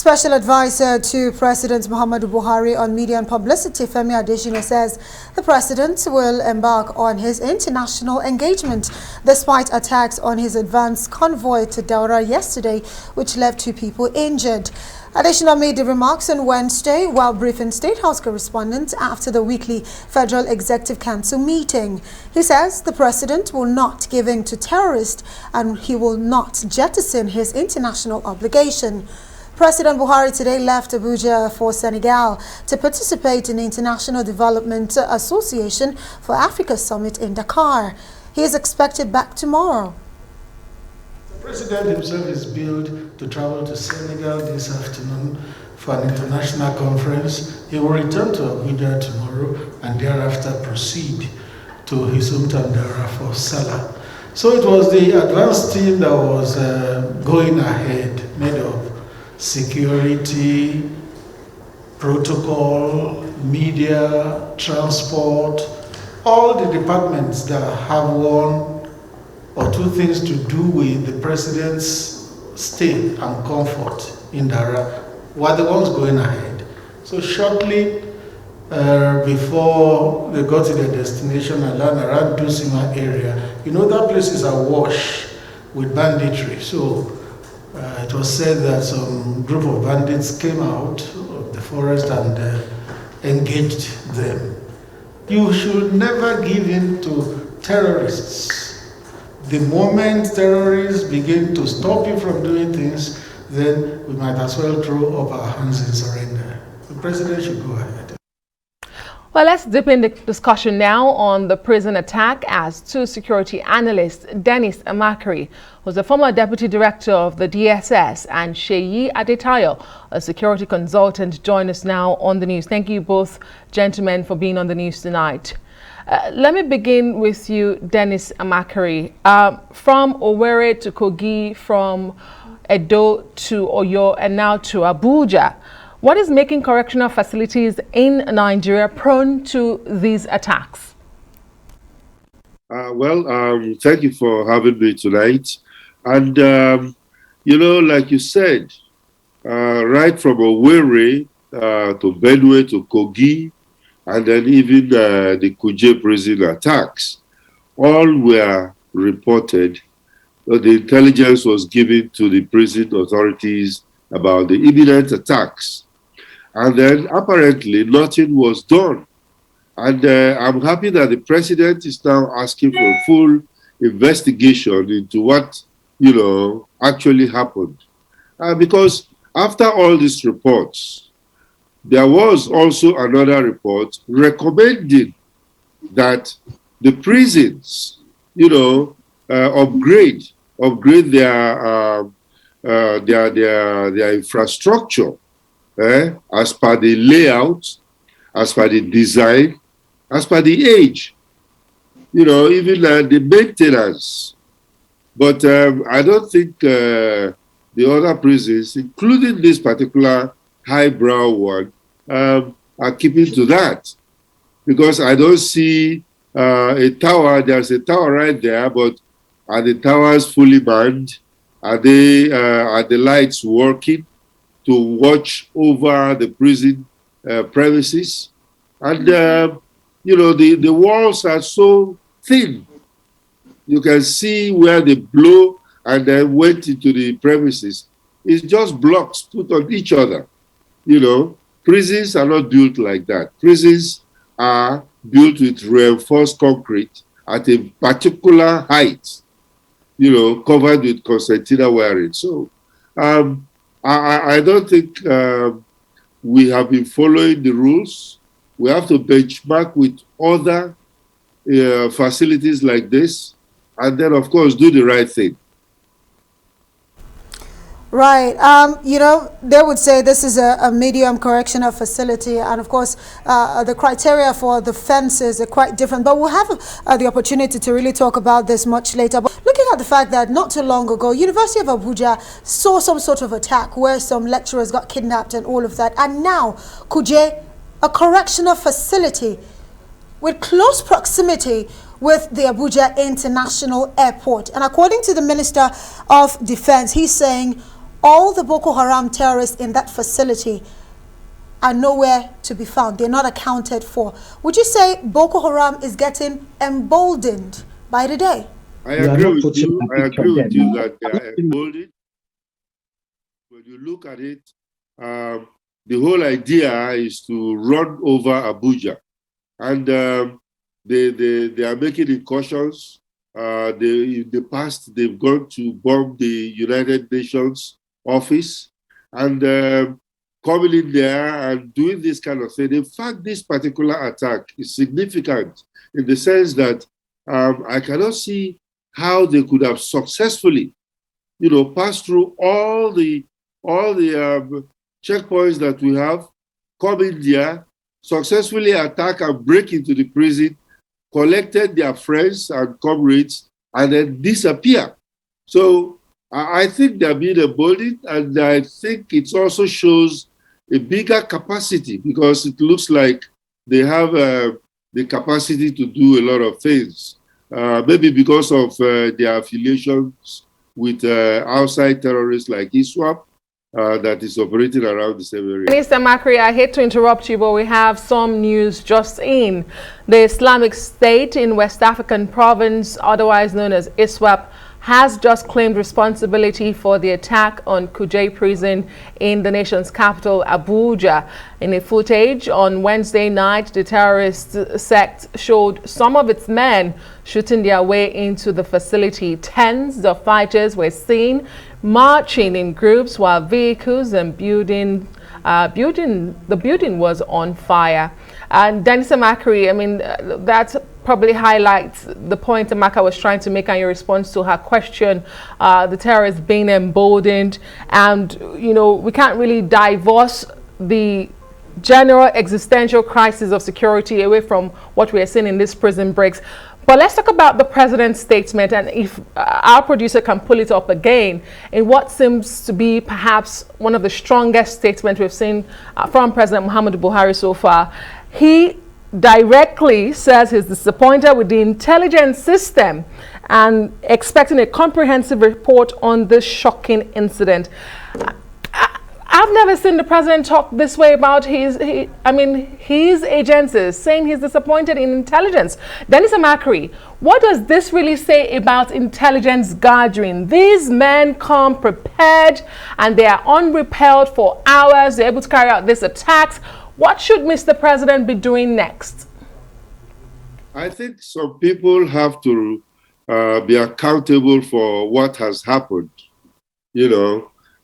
Special Advisor to President Muhammadu Buhari on Media and Publicity, Femi Adesina, says the president will embark on his international engagement despite attacks on his advance convoy to Daura yesterday, which left 2 people injured. Adesina made the remarks on Wednesday while briefing State House correspondents after the weekly Federal Executive Council meeting. He says the president will not give in to terrorists and he will not jettison his international obligation. President Buhari today left Abuja for Senegal to participate in the International Development Association for Africa Summit in Dakar. He is expected back tomorrow. The president himself is billed to travel to Senegal this afternoon for an international conference. He will return to Abuja tomorrow and thereafter proceed to his hometown Daura for Salah. So it was the advanced team that was going ahead, made of security, protocol, media, transport, all the departments that have one or two things to do with the president's stay and comfort in Daura were the ones going ahead. So shortly before they got to their destination and land around Dusima area, you know that place is awash with banditry. So it was said that some group of bandits came out of the forest and engaged them. You should never give in to terrorists. The moment terrorists begin to stop you from doing things, then we might as well throw up our hands in surrender. The president should go ahead. Well, let's dip in the discussion now on the prison attack as 2 security analysts, Dennis Amachree, who's the former deputy director of the DSS, and Seyi Adetayo, a security consultant, join us now on the news. Thank you both, gentlemen, for being on the news tonight. Let me begin with you, Dennis Amachree. From Owerri to Kogi, from Edo to Oyo, and now to Abuja. What is making correctional facilities in Nigeria prone to these attacks? Thank you for having me tonight. And, like you said, right from Owerri to Benue to Kogi, and then even the Kuje prison attacks, all were reported. The intelligence was given to the prison authorities about the imminent attacks. And then apparently nothing was done. And I'm happy that the president is now asking for a full investigation into what, actually happened. Because after all these reports, there was also another report recommending that the prisons, upgrade their infrastructure as per the layout, as per the design, as per the age, even the maintenance. But I don't think the other prisons, including this particular highbrow one, are keeping to that. Because I don't see a tower, there's a tower right there, but are the towers fully manned? Are the lights working to watch over the prison premises? And, the walls are so thin. You can see where they blow and then went into the premises. It's just blocks put on each other. Prisons are not built like that. Prisons are built with reinforced concrete at a particular height, covered with concertina wiring. So I don't think we have been following the rules. We have to benchmark with other facilities like this, and then, of course, do the right thing. Right. They would say this is a medium correctional facility. And of course, the criteria for the fences are quite different. But we'll have the opportunity to really talk about this much later. But looking at the fact that not too long ago, University of Abuja saw some sort of attack where some lecturers got kidnapped and all of that. And now, Kuje, a correctional facility with close proximity with the Abuja International Airport. And according to the Minister of Defense, he's saying all the Boko Haram terrorists in that facility are nowhere to be found. They're not accounted for. Would you say Boko Haram is getting emboldened by the day? I agree with you. I agree with you that they are emboldened. When you look at it, the whole idea is to run over Abuja. And they are making incursions. In the past, they've gone to bomb the United Nations office and coming in there and doing this kind of thing. In fact, this particular attack is significant in the sense that I cannot see how they could have successfully, passed through all the checkpoints that we have, come in there, successfully attack and break into the prison, collected their friends and comrades, and then disappear. So I think they're being emboldened, and I think it also shows a bigger capacity because it looks like they have the capacity to do a lot of things. Maybe because of their affiliations with outside terrorists like ISWAP that is operating around the same area. Mr. Amachree, I hate to interrupt you, but we have some news just in. The Islamic State in West African province, otherwise known as ISWAP, has just claimed responsibility for the attack on Kuje prison in the nation's capital, Abuja. In a footage on Wednesday night, the terrorist sect showed some of its men shooting their way into the facility. Tens of fighters were seen marching in groups while vehicles and the building was on fire. And Dennis Amachree, I mean, that probably highlights the point Amaka was trying to make on your response to her question, the terrorists being emboldened. And, we can't really divorce the general existential crisis of security away from what we are seeing in these prison breaks. But let's talk about the president's statement, and if our producer can pull it up again, in what seems to be perhaps one of the strongest statements we've seen from President Muhammadu Buhari so far. He directly says he's disappointed with the intelligence system and expecting a comprehensive report on this shocking incident. I've never seen the president talk this way about his agencies, saying he's disappointed in intelligence. Dennis Amachree, what does this really say about intelligence gathering? These men come prepared and they are unrepelled for hours. They're able to carry out these attacks. What should Mr. President be doing next? I think some people have to be accountable for what has happened.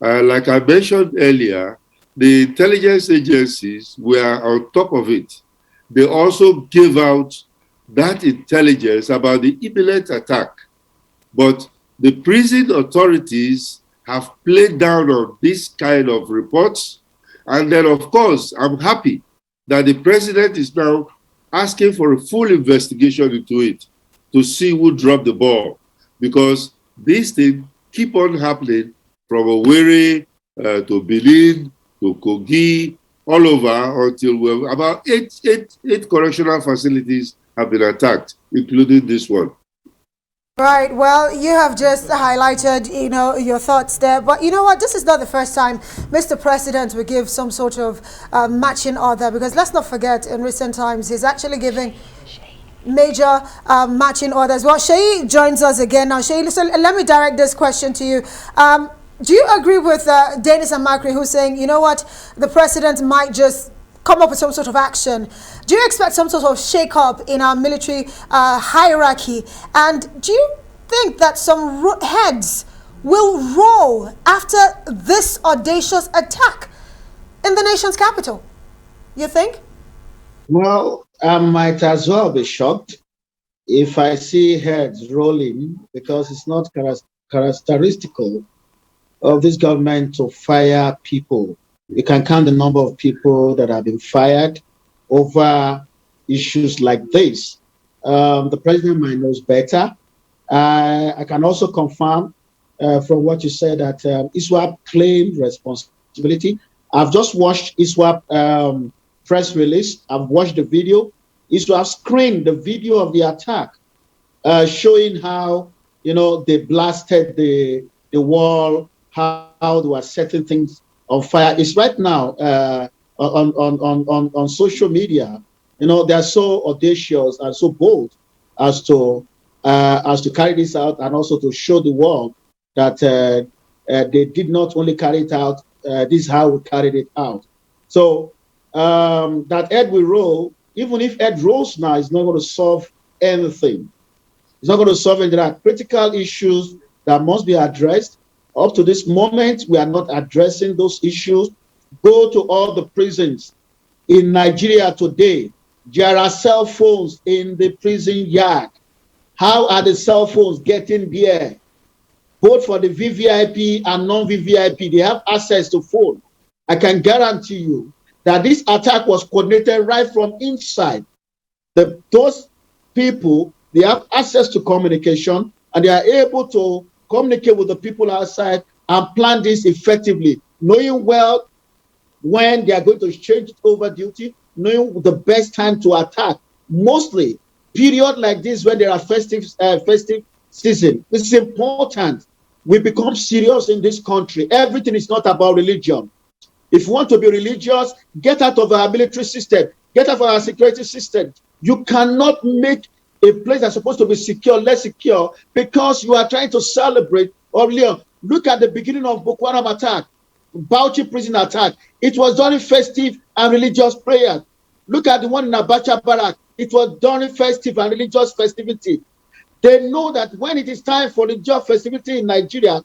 Like I mentioned earlier, the intelligence agencies were on top of it. They also gave out that intelligence about the imminent attack. But the prison authorities have played down on this kind of reports. And then, of course, I'm happy that the president is now asking for a full investigation into it to see who dropped the ball. Because these things keep on happening from Owerri to Benin to Kogi, all over until we're about eight correctional facilities have been attacked, including this one. Right. Well, you have just highlighted, your thoughts there. But you know what? This is not the first time Mr. President will give some sort of matching order, because let's not forget, in recent times, he's actually giving major matching orders. Well, Sheyi joins us again now. Sheyi, so let me direct this question to you. Do you agree with Dennis Amachree, who's saying, you know what, the president might just come up with some sort of action? Do you expect some sort of shake-up in our military hierarchy? And do you think that some heads will roll after this audacious attack in the nation's capital? You think? Well, I might as well be shocked if I see heads rolling, because it's not characteristical of this government to fire people. You can count the number of people that have been fired over issues like this. The president might know better. I can also confirm from what you said that ISWAP claimed responsibility. I've just watched ISWAP press release. I've watched the video. ISWAP screened the video of the attack, showing how they blasted the wall, how they were setting things on fire. It's right now on social media. You know, they're so audacious and so bold as to carry this out, and also to show the world that they did not only carry it out. This is how we carried it out. So that Ed will roll. Even if Ed rolls now, it's not going to solve anything. It's not going to solve anything. There are critical issues that must be addressed. Up to this moment, we are not addressing those issues. Go to all the prisons in Nigeria today. There are cell phones in the prison yard. How are the cell phones getting there? Both for the VVIP and non-VVIP, they have access to phone. I can guarantee you that this attack was coordinated right from inside. Those people, they have access to communication, and they are able to communicate with the people outside and plan this effectively, knowing well when they are going to change over duty, knowing the best time to attack. Mostly, period like this when there are festive season. This is important. We become serious in this country. Everything is not about religion. If you want to be religious, get out of our military system, get out of our security system. You cannot make a place that's supposed to be secure less secure because you are trying to celebrate. Or look at the beginning of Bokoharam attack, Bauchi prison attack. It was during festive and religious prayer. Look at the one in Abuja barrack. It was during festive and religious festivity. They know that when it is time for religious festivity in Nigeria,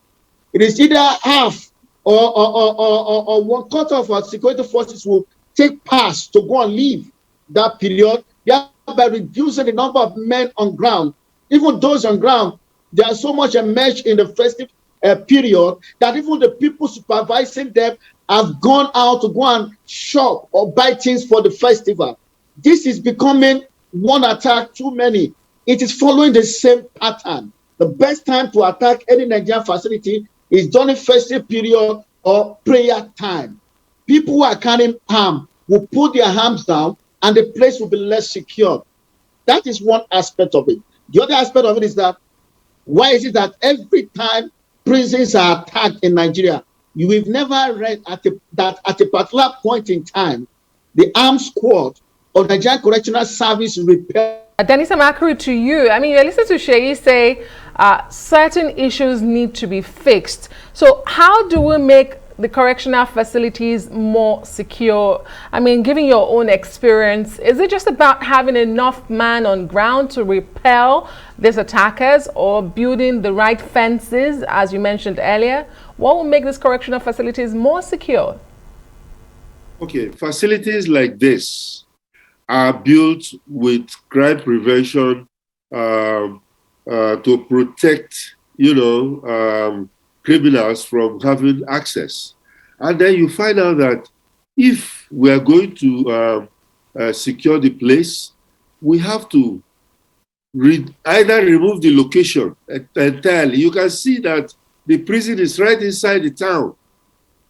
it is either half or one quarter of our security forces will take pass to go and leave that period. By reducing the number of men on ground. Even those on ground, they are so much enmeshed in the festive period that even the people supervising them have gone out to go and shop or buy things for the festival. This is becoming one attack too many. It is following the same pattern. The best time to attack any Nigerian facility is during festive period or prayer time. People who are carrying arms will put their arms down and the place will be less secure. That is one aspect of it. The other aspect of it is that why is it that every time prisons are attacked in Nigeria, you have never read that at a particular point in time, the armed squad of Nigerian Correctional Service repair. Dennis Amachree, to you. I mean, you listen to Sheyi say certain issues need to be fixed. So how do we make the correctional facilities more secure? I mean, given your own experience, is it just about having enough man on ground to repel these attackers, or building the right fences, as you mentioned earlier? What will make these correctional facilities more secure? Okay, facilities like this are built with crime prevention to protect, criminals from having access. And then you find out that if we are going to secure the place, we have to either remove the location entirely. You can see that the prison is right inside the town,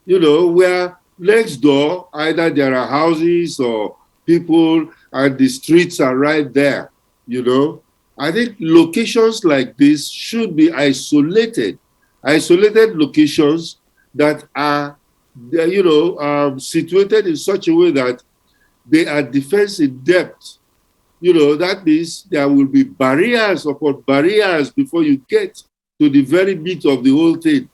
where next door, either there are houses or people and the streets are right there, I think locations like this should be isolated locations that are, situated in such a way that they are defense in depth. That means there will be barriers upon barriers before you get to the very meat of the whole thing.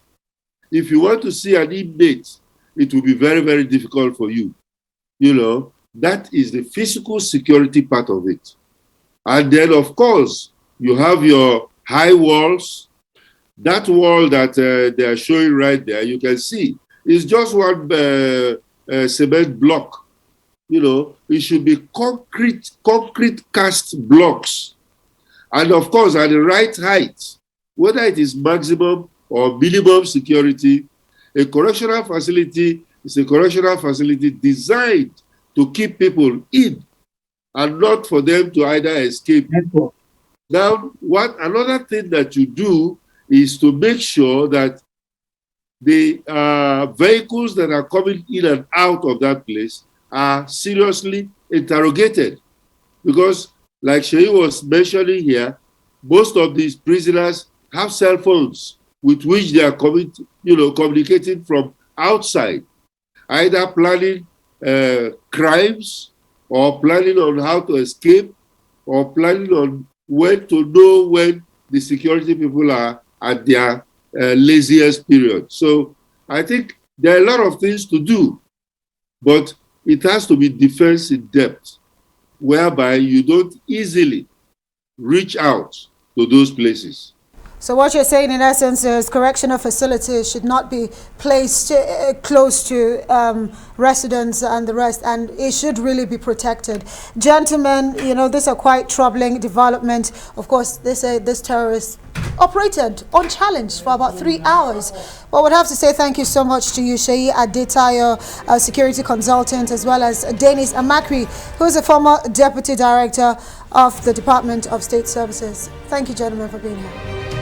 If you want to see an inmate, it will be very, very difficult for you. That is the physical security part of it. And then, of course, you have your high walls. That wall that they are showing right there, you can see, is just one cement block. It should be concrete cast blocks. And of course, at the right height, whether it is maximum or minimum security, a correctional facility is a correctional facility designed to keep people in and not for them to either escape. Now, another thing that you do is to make sure that the vehicles that are coming in and out of that place are seriously interrogated. Because, like Sheyi was mentioning here, most of these prisoners have cell phones. with which they are communicating from outside, either planning crimes or planning on how to escape or planning on when to know when the security people are at their laziest period. So I think there are a lot of things to do, but it has to be defense in depth, whereby you don't easily reach out to those places. So what you're saying in essence is correctional facilities should not be placed close to residents and the rest, and it should really be protected. Gentlemen, you know, these are quite troubling development. Of course, they say this terrorist operated unchallenged for about 3 hours. Well, I would have to say thank you so much to you, Sheyi Adetayo, security consultant, as well as Dennis Amachree, who is a former deputy director of the Department of State Services. Thank you, gentlemen, for being here.